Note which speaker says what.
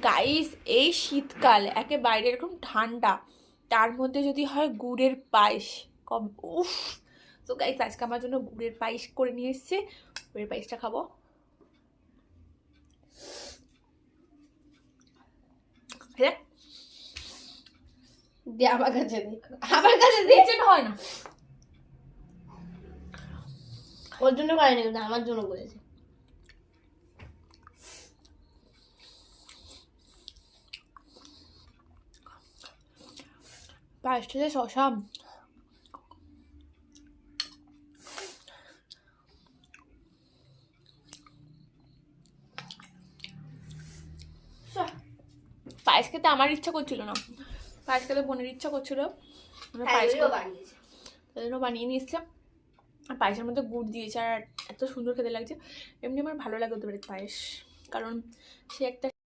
Speaker 1: Guys এই শীতকাল একে বাইরে এরকম ঠান্ডা, তার মধ্যে যদি হয় গুড়ের পায়েস, কম উফ। তো গাইস আজকে আমার জন্য গুড়ের পায়েস করে নিয়ে এসছে, গুড়ের পায়েসটা খাবো।
Speaker 2: আমার কাছে দিয়েছেন হয় না, ওর জন্য করেনি কিন্তু আমার জন্য করেছে।
Speaker 1: পায়েসটা যে শশা, পায়েস খেতে আমার ইচ্ছা করছিল না, পায়েস খেতে বোনের ইচ্ছা করছিল, পায়েস তাই জন্য বানিয়ে নিয়ে এসছে। আর পায়েসের মধ্যে গুড় দিয়েছে আর এত সুন্দর খেতে লাগছে। এমনি আমার ভালো লাগে ওদের বাড়ির পায়েস, কারণ সে একটা